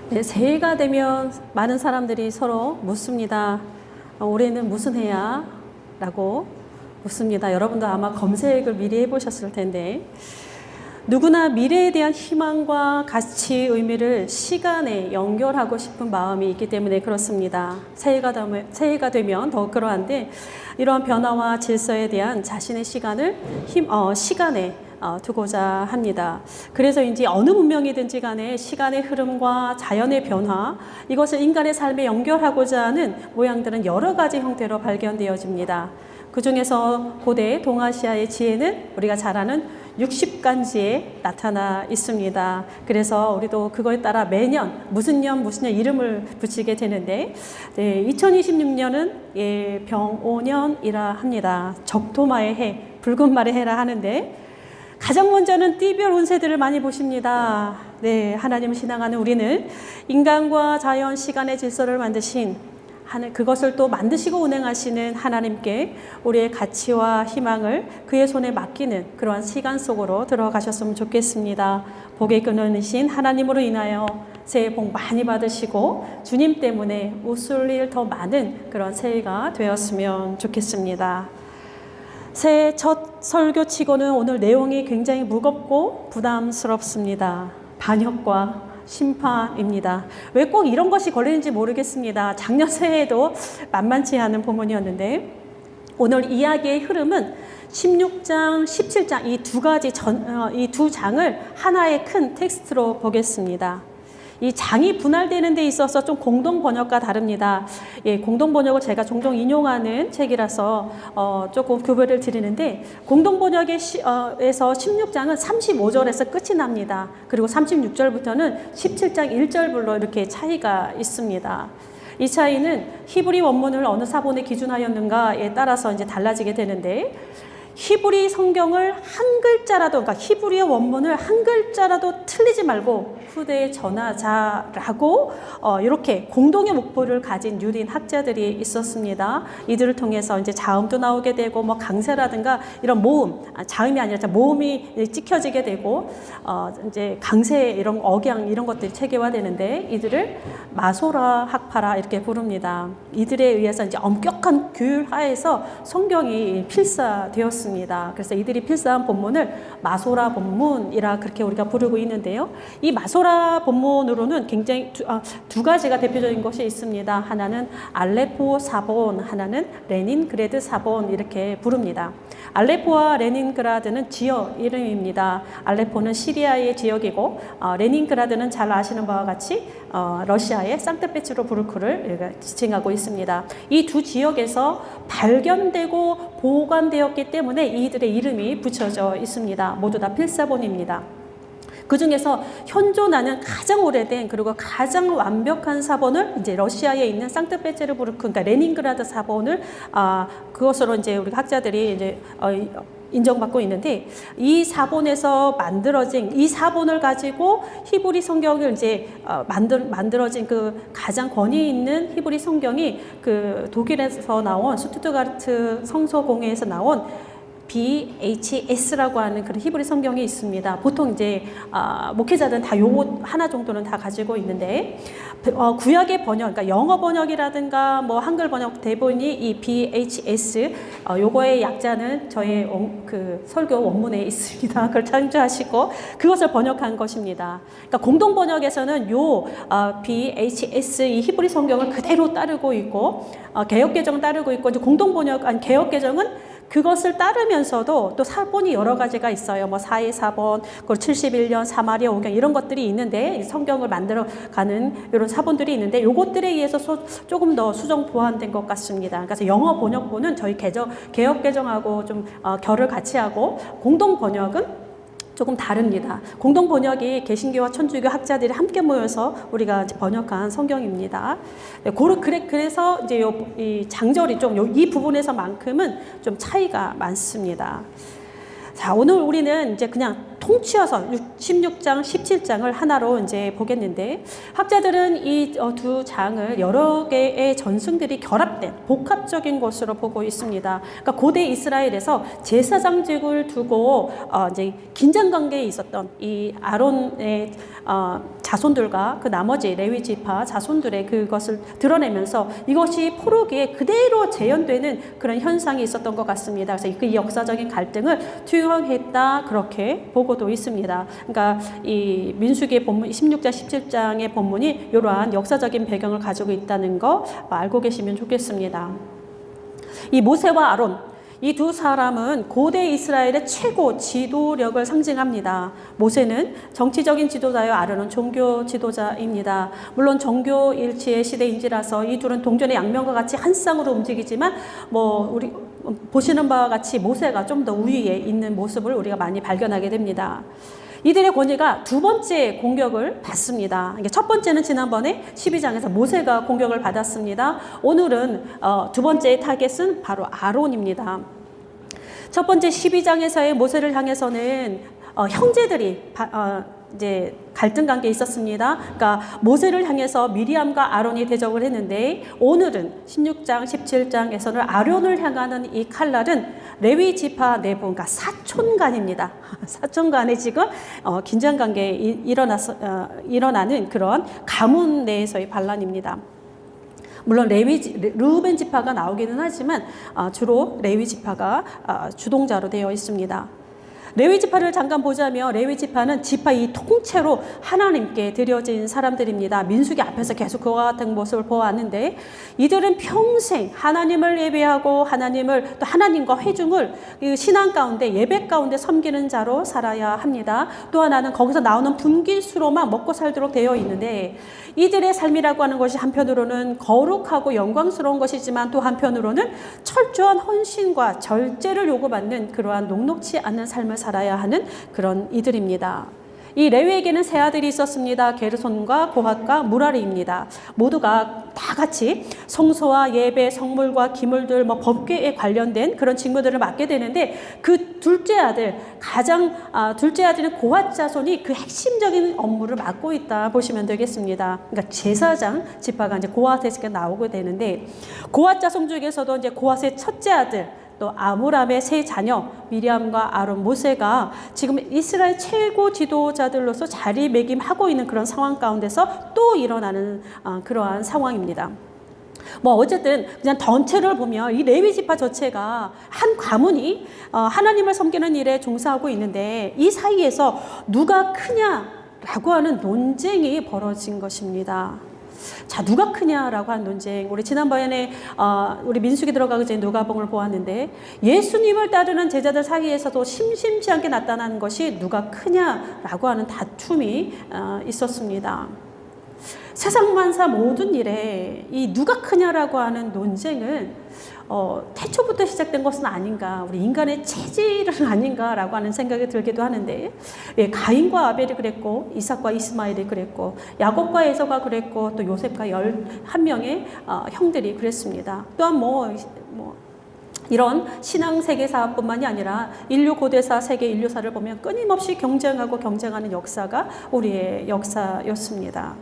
네, 새해가 되면 많은 사람들이 서로 묻습니다. 올해는 무슨 해야? 라고 묻습니다. 여러분도 아마 검색을 미리 해보셨을 텐데, 누구나 미래에 대한 희망과 가치, 의미를 시간에 연결하고 싶은 마음이 있기 때문에 그렇습니다. 새해가 되면 더욱 그러한데, 이러한 변화와 질서에 대한 자신의 시간을 시간에 두고자 합니다. 그래서인지 어느 문명이든지 간에 시간의 흐름과 자연의 변화, 이것을 인간의 삶에 연결하고자 하는 모양들은 여러 가지 형태로 발견되어집니다. 그 중에서 고대 동아시아의 지혜는 우리가 잘 아는 60간지에 나타나 있습니다. 그래서 우리도 그거에 따라 매년 무슨 년 이름을 붙이게 되는데, 2026년은 병오년이라 합니다. 적토마의 해, 붉은 말의 해라 하는데, 가장 먼저는 띠별 운세들을 많이 보십니다. 네, 하나님을 신앙하는 우리는 인간과 자연, 시간의 질서를 만드신 그것을 또 만드시고 운행하시는 하나님께 우리의 가치와 희망을 그의 손에 맡기는 그러한 시간 속으로 들어가셨으면 좋겠습니다. 복의 근원이신 하나님으로 인하여 새해 복 많이 받으시고 주님 때문에 웃을 일 더 많은 그런 새해가 되었으면 좋겠습니다. 새해 첫 설교치고는 오늘 내용이 굉장히 무겁고 부담스럽습니다. 반역과 심판입니다. 왜 꼭 이런 것이 걸리는지 모르겠습니다. 작년 새해에도 만만치 않은 본문이었는데, 오늘 이야기의 흐름은 16장, 17장 이 두 장을 하나의 큰 텍스트로 보겠습니다. 이 장이 분할되는 데 있어서 좀 공동 번역과 다릅니다. 공동 번역을 제가 종종 인용하는 책이라서 조금 구별을 드리는데, 공동 번역에서 16장은 35절에서 끝이 납니다. 그리고 36절부터는 17장 1절별로 이렇게 차이가 있습니다. 이 차이는 히브리 원문을 어느 사본에 기준하였는가에 따라서 이제 달라지게 되는데, 히브리 성경을 한 글자라도, 그러니까 히브리의 원문을 한 글자라도 틀리지 말고 후대에 전하자라고 이렇게 공동의 목표를 가진 유린 학자들이 있었습니다. 이들을 통해서 이제 자음도 나오게 되고 뭐 강세라든가 이런 모음, 자음이 아니라 모음이 찍혀지게 되고 이제 강세 이런 억양 이런 것들이 체계화되는데, 이들을 마소라 학파라 이렇게 부릅니다. 이들에 의해서 이제 엄격한 규율 하에서 성경이 필사되었습니다. 그래서 이들이 필사한 본문을 마소라 본문이라 그렇게 우리가 부르고 있는데요. 이 마소라 본문으로는 굉장히 두 가지가 대표적인 것이 있습니다. 하나는 알레포 사본, 하나는 레닌그라드 사본 이렇게 부릅니다. 알레포와 레닌그라드는 지역 이름입니다. 알레포는 시리아의 지역이고 레닌그라드는 잘 아시는 바와 같이 러시아의 상트페테르부르크를 지칭하고 있습니다. 이 두 지역에서 발견되고 보관되었기 때문에 이들의 이름이 붙여져 있습니다. 모두 다 필사본입니다. 그 중에서 현존하는 가장 오래된 그리고 가장 완벽한 사본을 이제 러시아에 있는 상트페테르부르크, 그러니까 레닌그라드 사본을 그것으로 이제 우리 학자들이 이제 인정받고 있는데, 이 사본에서 만들어진 이 사본을 가지고 히브리 성경을 이제 만들어진 그 가장 권위 있는 히브리 성경이 그 독일에서 나온 슈투트가르트 성서공회에서 나온 BHS라고 하는 그런 히브리 성경이 있습니다. 보통 이제 목회자들은 다 요거 하나 정도는 다 가지고 있는데, 구약의 번역, 그러니까 영어 번역이라든가 뭐 한글 번역 대본이 이 BHS 요거의 약자는 저의 그 설교 원문에 있습니다. 그걸 참조하시고 그것을 번역한 것입니다. 그러니까 공동 번역에서는 요 BHS 이 히브리 성경을 그대로 따르고 있고, 개역 개정 따르고 있고, 이제 공동 번역 개역 개정은 그것을 따르면서도 또 사본이 여러 가지가 있어요. 뭐 4의 사본, 71년, 사마리아 오경 이런 것들이 있는데, 성경을 만들어가는 이런 사본들이 있는데, 요것들에 의해서 조금 더 수정 보완된 것 같습니다. 그래서 영어 번역본은 저희 개역 개정하고 좀 결을 같이 하고, 공동 번역은 조금 다릅니다. 공동 번역이 개신교와 천주교 학자들이 함께 모여서 우리가 이제 번역한 성경입니다. 그래서 이제 이 장절이 좀 이 부분에서만큼은 좀 차이가 많습니다. 자, 오늘 우리는 이제 그냥 통치어서 16장, 17장을 하나로 이제 보겠는데, 학자들은 이 두 장을 여러 개의 전승들이 결합된 복합적인 것으로 보고 있습니다. 그러니까 고대 이스라엘에서 제사장직을 두고 이제 긴장 관계에 있었던 이 아론의 자손들과 그 나머지 레위 지파 자손들의 그것을 드러내면서 이것이 포로기에 그대로 재현되는 그런 현상이 있었던 것 같습니다. 그래서 그 역사적인 갈등을 투영했다, 그렇게 보고도 있습니다. 그러니까 이 민수기의 본문 16장 17장의 본문이 이러한 역사적인 배경을 가지고 있다는 거 알고 계시면 좋겠습니다. 이 모세와 아론, 이 두 사람은 고대 이스라엘의 최고 지도력을 상징합니다. 모세는 정치적인 지도자요, 아론은 종교 지도자입니다. 물론 종교 일치의 시대인지라서 이 둘은 동전의 양면과 같이 한 쌍으로 움직이지만 우리 보시는 바와 같이 모세가 좀 더 우위에 있는 모습을 우리가 많이 발견하게 됩니다. 이들의 권위가 두 번째 공격을 받습니다. 첫 번째는 지난번에 12장에서 모세가 공격을 받았습니다. 오늘은 두 번째의 타겟은 바로 아론입니다. 첫 번째 12장에서의 모세를 향해서는 형제들이 이제 갈등 관계에 있었습니다. 그러니까 모세를 향해서 미리암과 아론이 대적을 했는데, 오늘은 16장, 17장에서는 아론을 향하는 이 칼날은 레위 지파 내부, 그러니까 사촌간입니다. 사촌간에 지금 긴장 관계에 일어나는 그런 가문 내에서의 반란입니다. 물론 르우벤 지파가 나오기는 하지만 주로 레위 지파가 주동자로 되어 있습니다. 레위 지파를 잠깐 보자면, 레위 지파는 지파 이 통째로 하나님께 드려진 사람들입니다. 민수기 앞에서 계속 그와 같은 모습을 보았는데, 이들은 평생 하나님을 예배하고 또 하나님과 회중을 신앙 가운데, 예배 가운데 섬기는 자로 살아야 합니다. 또 하나는 거기서 나오는 분깃수로만 먹고 살도록 되어 있는데, 이들의 삶이라고 하는 것이 한편으로는 거룩하고 영광스러운 것이지만 또 한편으로는 철저한 헌신과 절제를 요구받는 그러한 녹록지 않는 삶을 살아야 하는 그런 이들입니다. 이 레위에게는 세 아들이 있었습니다. 게르손과 고핫과 무라리입니다. 모두가 다 같이 성소와 예배, 성물과 기물들, 법궤에 관련된 그런 직무들을 맡게 되는데, 그 둘째 아들은 고핫 자손이 그 핵심적인 업무를 맡고 있다 보시면 되겠습니다. 그러니까 제사장 지파가 이제 고핫에서 나오게 되는데, 고핫 자손 중에서도 이제 고핫의 첫째 아들, 또 아므람의 세 자녀 미리암과 아론, 모세가 지금 이스라엘 최고 지도자들로서 자리매김하고 있는 그런 상황 가운데서 또 일어나는 그러한 상황입니다. 어쨌든 그냥 전체를 보면 이 레위 지파 자체가 한 가문이 하나님을 섬기는 일에 종사하고 있는데, 이 사이에서 누가 크냐라고 하는 논쟁이 벌어진 것입니다. 자, 누가 크냐라고 하는 논쟁, 우리 지난번에 우리 민수기 들어가기 전에 누가복음을 보았는데, 예수님을 따르는 제자들 사이에서도 심심치 않게 나타나는 것이 누가 크냐라고 하는 다툼이 있었습니다. 세상 만사 모든 일에 이 누가 크냐라고 하는 논쟁은 태초부터 시작된 것은 아닌가, 우리 인간의 체질은 아닌가라고 하는 생각이 들기도 하는데, 가인과 아벨이 그랬고, 이삭과 이스마엘이 그랬고, 야곱과 에서가 그랬고, 또 요셉과 11명의 형들이 그랬습니다. 또한 이런 신앙 세계사뿐만이 아니라 인류 고대사, 세계 인류사를 보면 끊임없이 경쟁하는 역사가 우리의 역사였습니다.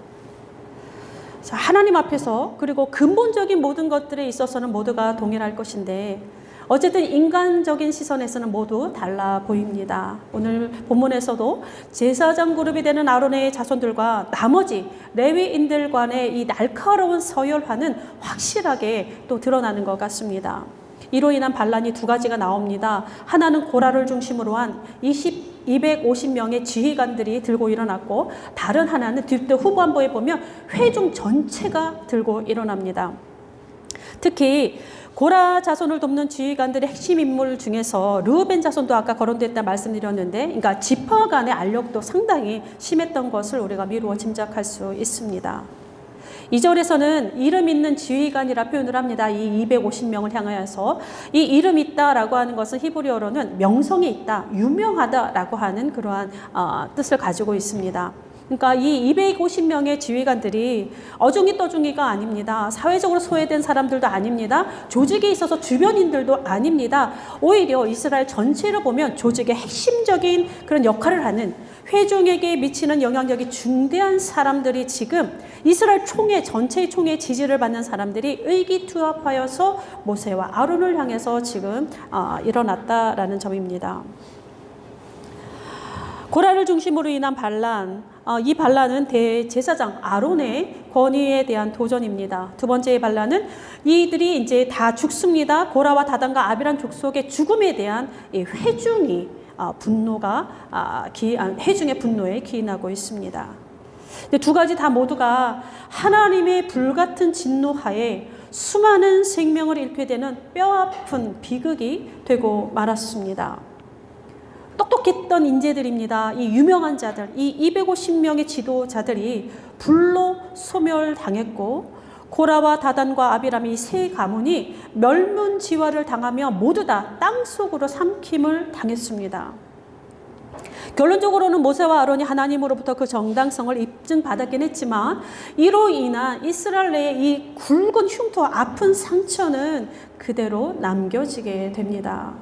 자, 하나님 앞에서, 그리고 근본적인 모든 것들에 있어서는 모두가 동일할 것인데, 어쨌든 인간적인 시선에서는 모두 달라 보입니다. 오늘 본문에서도 제사장 그룹이 되는 아론의 자손들과 나머지 레위인들 간의 이 날카로운 서열화는 확실하게 또 드러나는 것 같습니다. 이로 인한 반란이 두 가지가 나옵니다. 하나는 고라를 중심으로 한 250명의 지휘관들이 들고 일어났고, 다른 하나는 뒤때 후반부에 보면 회중 전체가 들고 일어납니다. 특히 고라 자손을 돕는 지휘관들의 핵심 인물 중에서 르우벤 자손도 아까 거론됐다 말씀드렸는데, 그러니까 지파 간의 알력도 상당히 심했던 것을 우리가 미루어 짐작할 수 있습니다. 2절에서는 이름 있는 지휘관이라 표현을 합니다. 이 250명을 향하여서 이 이름 있다라고 하는 것은 히브리어로는 명성이 있다, 유명하다라고 하는 그러한 뜻을 가지고 있습니다. 그러니까 이 250명의 지휘관들이 어중이 떠중이가 아닙니다. 사회적으로 소외된 사람들도 아닙니다. 조직에 있어서 주변인들도 아닙니다. 오히려 이스라엘 전체를 보면 조직의 핵심적인 그런 역할을 하는, 회중에게 미치는 영향력이 중대한 사람들이 지금 이스라엘 전체의 총회 지지를 받는 사람들이 의기투합하여서 모세와 아론을 향해서 지금 일어났다라는 점입니다. 고라를 중심으로 인한 반란, 이 반란은 대제사장 아론의 권위에 대한 도전입니다. 두 번째의 반란은 이들이 이제 다 죽습니다. 고라와 다단과 아비란 족속의 죽음에 대한 회중이 회중의 분노에 기인하고 있습니다. 두 가지 다 모두가 하나님의 불같은 진노하에 수많은 생명을 잃게 되는 뼈아픈 비극이 되고 말았습니다. 똑똑했던 인재들입니다. 이 유명한 자들, 이 250명의 지도자들이 불로 소멸당했고, 고라와 다단과 아비람이 세 가문이 멸문지화를 당하며 모두 다 땅속으로 삼킴을 당했습니다. 결론적으로는 모세와 아론이 하나님으로부터 그 정당성을 입증받았긴 했지만, 이로 인한 이스라엘 내의 이 굵은 흉터, 아픈 상처는 그대로 남겨지게 됩니다.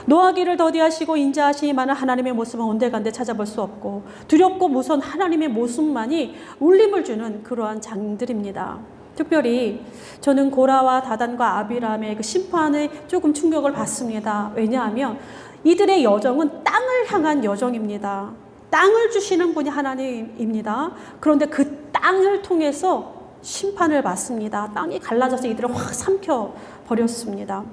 노하기를 더디하시고 인자하시니 많은 하나님의 모습은 온데간데 찾아볼 수 없고, 두렵고 무서운 하나님의 모습만이 울림을 주는 그러한 장들입니다. 특별히 저는 고라와 다단과 아비람의 그 심판에 조금 충격을 받습니다. 왜냐하면 이들의 여정은 땅을 향한 여정입니다. 땅을 주시는 분이 하나님입니다. 그런데 그 땅을 통해서 심판을 받습니다. 땅이 갈라져서 이들을 확 삼켜버렸습니다.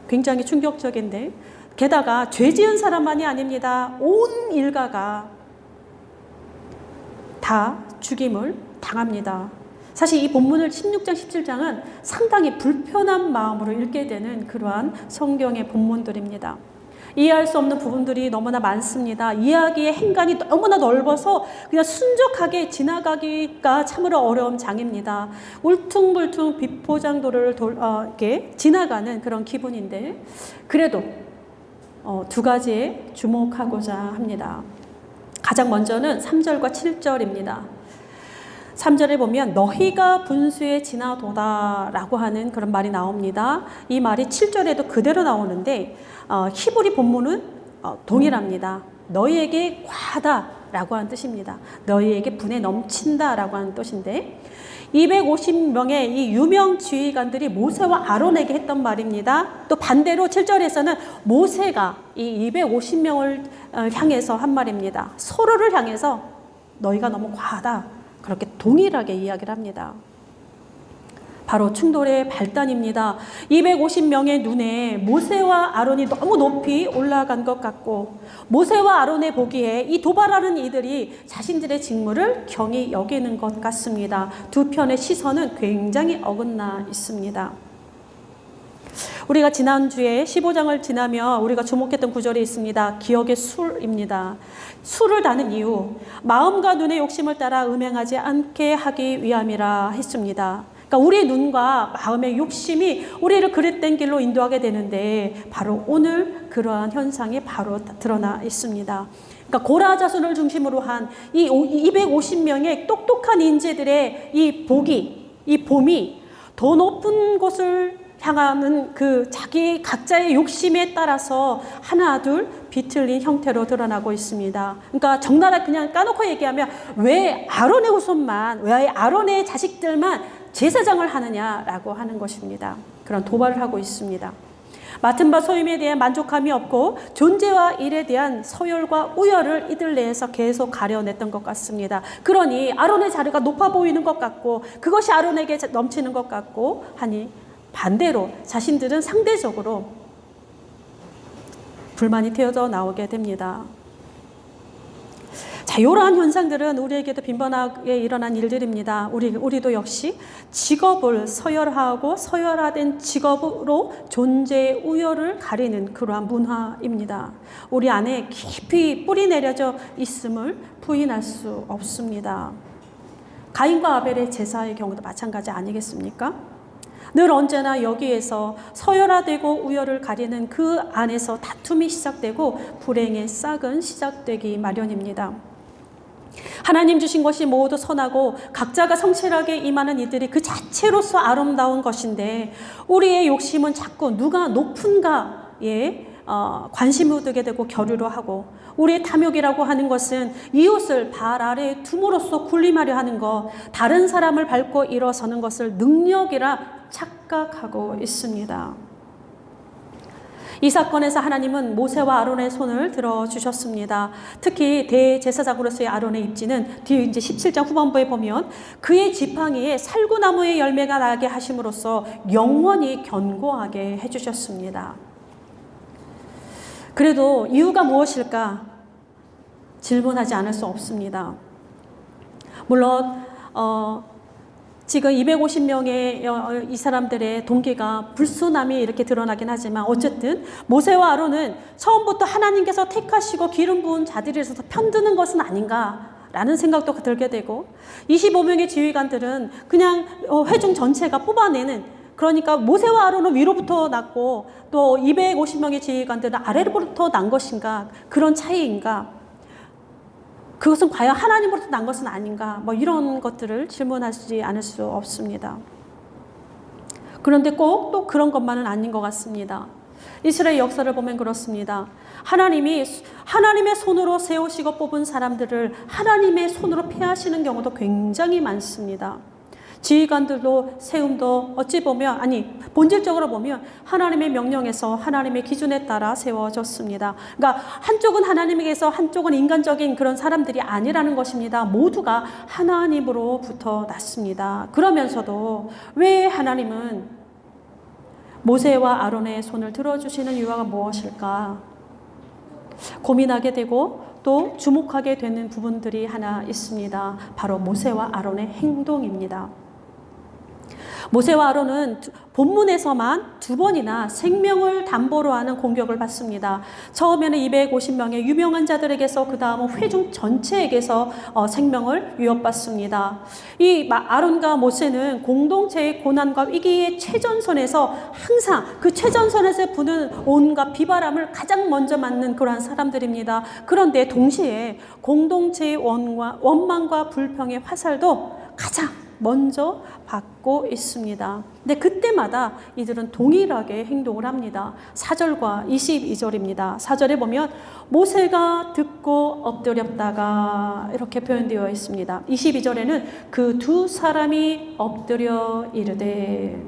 굉장히 충격적인데, 게다가 죄 지은 사람만이 아닙니다. 온 일가가 다 죽임을 당합니다. 사실 이 본문을 16장, 17장은 상당히 불편한 마음으로 읽게 되는 그러한 성경의 본문들입니다. 이해할 수 없는 부분들이 너무나 많습니다. 이야기의 행간이 너무나 넓어서 그냥 순적하게 지나가기가 참으로 어려운 장입니다. 울퉁불퉁 비포장도를 이렇게 지나가는 그런 기분인데, 그래도 두 가지에 주목하고자 합니다. 가장 먼저는 3절과 7절입니다. 3절에 보면 너희가 분수에 지나도다 라고 하는 그런 말이 나옵니다. 이 말이 7절에도 그대로 나오는데, 히브리 본문은 동일합니다. 너희에게 과하다 라고 하는 뜻입니다. 너희에게 분에 넘친다 라고 하는 뜻인데, 250명의 이 유명 지휘관들이 모세와 아론에게 했던 말입니다. 또 반대로 7절에서는 모세가 이 250명을 향해서 한 말입니다. 서로를 향해서 너희가 너무 과하다, 그렇게 동일하게 이야기를 합니다. 바로 충돌의 발단입니다. 250명의 눈에 모세와 아론이 너무 높이 올라간 것 같고, 모세와 아론의 보기에 이 도발하는 이들이 자신들의 직무를 경히 여기는 것 같습니다. 두 편의 시선은 굉장히 어긋나 있습니다. 우리가 지난주에 15장을 지나며 우리가 주목했던 구절이 있습니다. 기억의 술입니다. 술을 다는 이유, 마음과 눈의 욕심을 따라 음행하지 않게 하기 위함이라 했습니다. 그러니까 우리의 눈과 마음의 욕심이 우리를 그릇된 길로 인도하게 되는데, 바로 오늘 그러한 현상이 바로 드러나 있습니다. 그러니까 고라 자손을 중심으로 한 이 250명의 똑똑한 인재들의 이 봄이 더 높은 곳을 향하는 그 자기 각자의 욕심에 따라서 하나 둘 비틀린 형태로 드러나고 있습니다. 그러니까 적나라 그냥 까놓고 얘기하면, 왜 아론의 후손만, 왜 아론의 자식들만 제사장을 하느냐라고 하는 것입니다. 그런 도발을 하고 있습니다. 맡은 바 소임에 대한 만족함이 없고 존재와 일에 대한 서열과 우열을 이들 내에서 계속 가려냈던 것 같습니다. 그러니 아론의 자리가 높아 보이는 것 같고, 그것이 아론에게 넘치는 것 같고 하니, 반대로 자신들은 상대적으로 불만이 튀어져 나오게 됩니다. 자, 이러한 현상들은 우리에게도 빈번하게 일어난 일들입니다. 우리도 역시 직업을 서열화하고 서열화된 직업으로 존재의 우열을 가리는 그러한 문화입니다. 우리 안에 깊이 뿌리 내려져 있음을 부인할 수 없습니다. 가인과 아벨의 제사의 경우도 마찬가지 아니겠습니까? 늘 언제나 여기에서 서열화되고 우열을 가리는 그 안에서 다툼이 시작되고 불행의 싹은 시작되기 마련입니다. 하나님 주신 것이 모두 선하고 각자가 성실하게 임하는 이들이 그 자체로서 아름다운 것인데 우리의 욕심은 자꾸 누가 높은가에 관심을 두게 되고 겨루려 하고, 우리의 탐욕이라고 하는 것은 이웃을 발 아래에 둠으로써 군림하려 하는 것, 다른 사람을 밟고 일어서는 것을 능력이라 착각하고 있습니다. 이 사건에서 하나님은 모세와 아론의 손을 들어주셨습니다. 특히 대제사장으로서의 아론의 입지는 뒤에 이제 17장 후반부에 보면 그의 지팡이에 살구나무의 열매가 나게 하심으로써 영원히 견고하게 해주셨습니다. 그래도 이유가 무엇일까 질문하지 않을 수 없습니다. 물론 지금 250명의 이 사람들의 동기가 불순함이 이렇게 드러나긴 하지만 어쨌든 모세와 아론은 처음부터 하나님께서 택하시고 기름 부은 자들이라서 편드는 것은 아닌가라는 생각도 들게 되고, 25명의 지휘관들은 그냥 회중 전체가 뽑아내는, 그러니까 모세와 아론은 위로부터 났고 또 250명의 지휘관들은 아래로부터 난 것인가, 그런 차이인가, 그것은 과연 하나님으로부터 난 것은 아닌가, 이런 것들을 질문하지 않을 수 없습니다. 그런데 꼭 또 그런 것만은 아닌 것 같습니다. 이스라엘 역사를 보면 그렇습니다. 하나님이 하나님의 손으로 세우시고 뽑은 사람들을 하나님의 손으로 패하시는 경우도 굉장히 많습니다. 지휘관들도 세움도 어찌 보면, 본질적으로 보면 하나님의 명령에서 하나님의 기준에 따라 세워졌습니다. 그러니까 한쪽은 하나님에게서 한쪽은 인간적인 그런 사람들이 아니라는 것입니다. 모두가 하나님으로부터 났습니다. 그러면서도 왜 하나님은 모세와 아론의 손을 들어주시는 이유가 무엇일까 고민하게 되고 또 주목하게 되는 부분들이 하나 있습니다. 바로 모세와 아론의 행동입니다. 모세와 아론은 본문에서만 2번이나 생명을 담보로 하는 공격을 받습니다. 처음에는 250명의 유명한 자들에게서, 그 다음은 회중 전체에게서 생명을 위협받습니다. 이 아론과 모세는 공동체의 고난과 위기의 최전선에서 항상 그 최전선에서 부는 온갖 비바람을 가장 먼저 맞는 그러한 사람들입니다. 그런데 동시에 공동체의 원망과 불평의 화살도 가장 먼저 받고 있습니다. 근데 그때마다 이들은 동일하게 행동을 합니다. 4절과 22절입니다. 4절에 보면 모세가 듣고 엎드렸다가 이렇게 표현되어 있습니다. 22절에는 그 두 사람이 엎드려 이르되,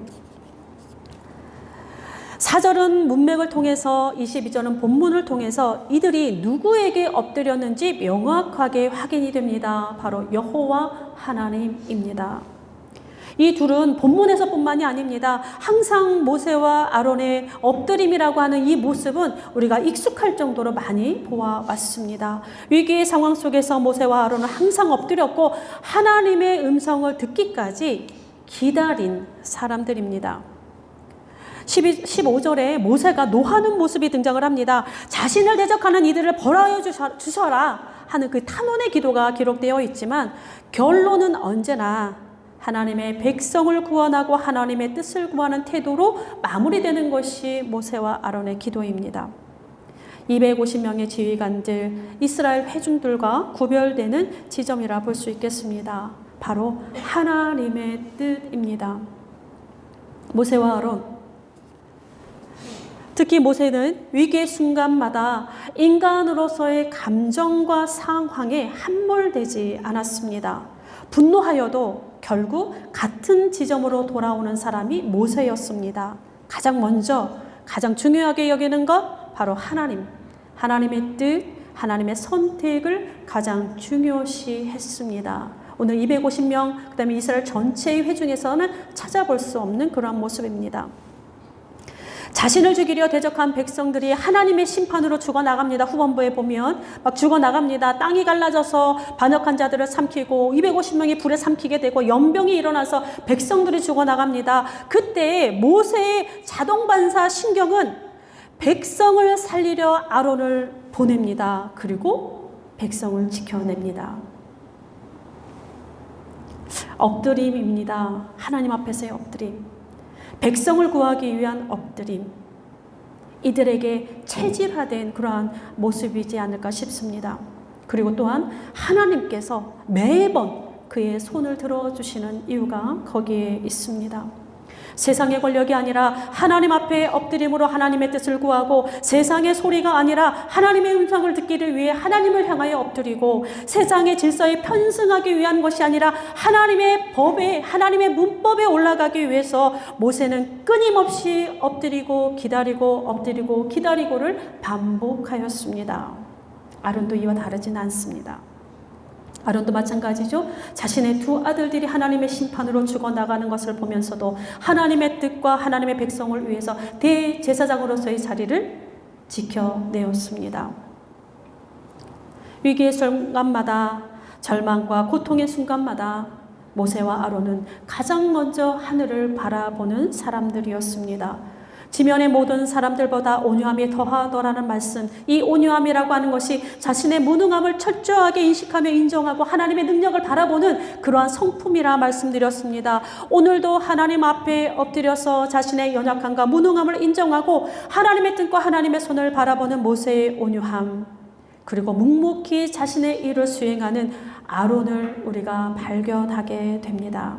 4절은 문맥을 통해서, 22절은 본문을 통해서 이들이 누구에게 엎드렸는지 명확하게 확인이 됩니다. 바로 여호와 하나님입니다. 이 둘은 본문에서 뿐만이 아닙니다. 항상 모세와 아론의 엎드림이라고 하는 이 모습은 우리가 익숙할 정도로 많이 보아왔습니다. 위기의 상황 속에서 모세와 아론은 항상 엎드렸고 하나님의 음성을 듣기까지 기다린 사람들입니다. 15절에 모세가 노하는 모습이 등장을 합니다. 자신을 대적하는 이들을 벌하여 주셔라 하는 그 탄원의 기도가 기록되어 있지만 결론은 언제나 하나님의 백성을 구원하고 하나님의 뜻을 구하는 태도로 마무리되는 것이 모세와 아론의 기도입니다. 250명의 지휘관들, 이스라엘 회중들과 구별되는 지점이라 볼 수 있겠습니다. 바로 하나님의 뜻입니다. 모세와 아론, 특히 모세는 위기의 순간마다 인간으로서의 감정과 상황에 함몰되지 않았습니다. 분노하여도 결국 같은 지점으로 돌아오는 사람이 모세였습니다. 가장 먼저, 가장 중요하게 여기는 것 바로 하나님의 뜻, 하나님의 선택을 가장 중요시 했습니다. 오늘 250명, 그 다음에 이스라엘 전체의 회중에서는 찾아볼 수 없는 그러한 모습입니다. 자신을 죽이려 대적한 백성들이 하나님의 심판으로 죽어나갑니다. 후반부에 보면 막 죽어나갑니다. 땅이 갈라져서 반역한 자들을 삼키고 250명이 불에 삼키게 되고 연병이 일어나서 백성들이 죽어나갑니다. 그때 모세의 자동반사 신경은 백성을 살리려 아론을 보냅니다. 그리고 백성을 지켜냅니다. 엎드림입니다. 하나님 앞에서의 엎드림. 백성을 구하기 위한 엎드림. 이들에게 체질화된 그러한 모습이지 않을까 싶습니다. 그리고 또한 하나님께서 매번 그의 손을 들어주시는 이유가 거기에 있습니다. 세상의 권력이 아니라 하나님 앞에 엎드림으로 하나님의 뜻을 구하고, 세상의 소리가 아니라 하나님의 음성을 듣기를 위해 하나님을 향하여 엎드리고, 세상의 질서에 편승하기 위한 것이 아니라 하나님의 법에, 하나님의 문법에 올라가기 위해서 모세는 끊임없이 엎드리고 기다리고 엎드리고 기다리고를 반복하였습니다. 아론도 이와 다르진 않습니다. 아론도 마찬가지죠. 자신의 두 아들들이 하나님의 심판으로 죽어나가는 것을 보면서도 하나님의 뜻과 하나님의 백성을 위해서 대제사장으로서의 자리를 지켜내었습니다. 위기의 순간마다, 절망과 고통의 순간마다 모세와 아론은 가장 먼저 하늘을 바라보는 사람들이었습니다. 지면의 모든 사람들보다 온유함이 더하더라는 말씀, 이 온유함이라고 하는 것이 자신의 무능함을 철저하게 인식하며 인정하고 하나님의 능력을 바라보는 그러한 성품이라 말씀드렸습니다. 오늘도 하나님 앞에 엎드려서 자신의 연약함과 무능함을 인정하고 하나님의 뜻과 하나님의 손을 바라보는 모세의 온유함, 그리고 묵묵히 자신의 일을 수행하는 아론을 우리가 발견하게 됩니다.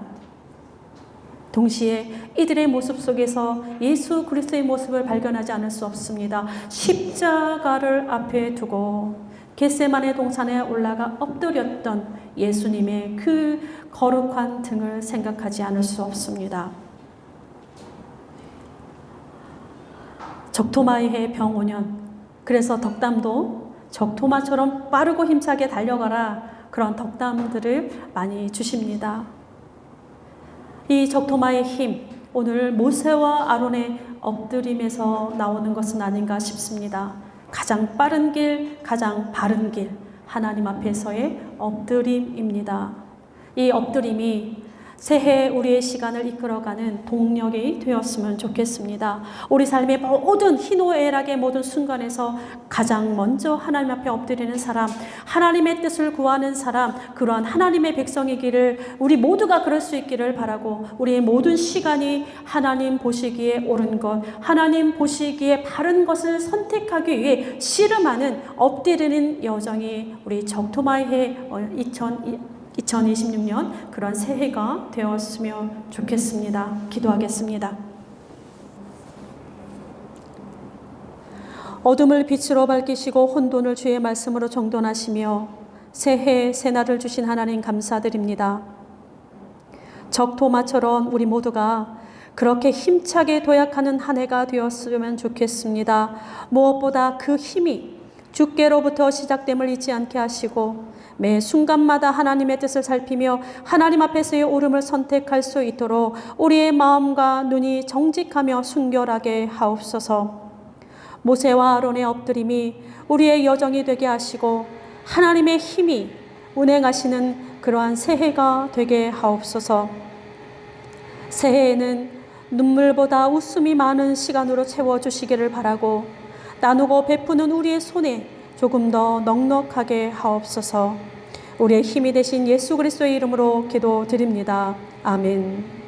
동시에 이들의 모습 속에서 예수 그리스도의 모습을 발견하지 않을 수 없습니다. 십자가를 앞에 두고 겟세마네 동산에 올라가 엎드렸던 예수님의 그 거룩한 등을 생각하지 않을 수 없습니다. 적토마의 병5년, 그래서 덕담도 적토마처럼 빠르고 힘차게 달려가라, 그런 덕담들을 많이 주십니다. 이 적토마의 힘, 오늘 모세와 아론의 엎드림에서 나오는 것은 아닌가 싶습니다. 가장 빠른 길, 가장 바른 길, 하나님 앞에서의 엎드림입니다. 이 엎드림이 새해 우리의 시간을 이끌어가는 동력이 되었으면 좋겠습니다. 우리 삶의 모든 희노애락의 모든 순간에서 가장 먼저 하나님 앞에 엎드리는 사람, 하나님의 뜻을 구하는 사람, 그러한 하나님의 백성이기를, 우리 모두가 그럴 수 있기를 바라고, 우리의 모든 시간이 하나님 보시기에 옳은 것, 하나님 보시기에 바른 것을 선택하기 위해 씨름하는 엎드리는 여정이 우리 적토마의 해 2026년 그런 새해가 되었으면 좋겠습니다. 기도하겠습니다. 어둠을 빛으로 밝히시고 혼돈을 주의 말씀으로 정돈하시며 새해 새날을 주신 하나님 감사드립니다. 적토마처럼 우리 모두가 그렇게 힘차게 도약하는 한 해가 되었으면 좋겠습니다. 무엇보다 그 힘이 주께로부터 시작됨을 잊지 않게 하시고 매 순간마다 하나님의 뜻을 살피며 하나님 앞에서의 옳음을 선택할 수 있도록 우리의 마음과 눈이 정직하며 순결하게 하옵소서. 모세와 아론의 엎드림이 우리의 여정이 되게 하시고 하나님의 힘이 운행하시는 그러한 새해가 되게 하옵소서. 새해에는 눈물보다 웃음이 많은 시간으로 채워주시기를 바라고, 나누고 베푸는 우리의 손에 조금 더 넉넉하게 하옵소서. 우리의 힘이 되신 예수 그리스도의 이름으로 기도드립니다. 아멘.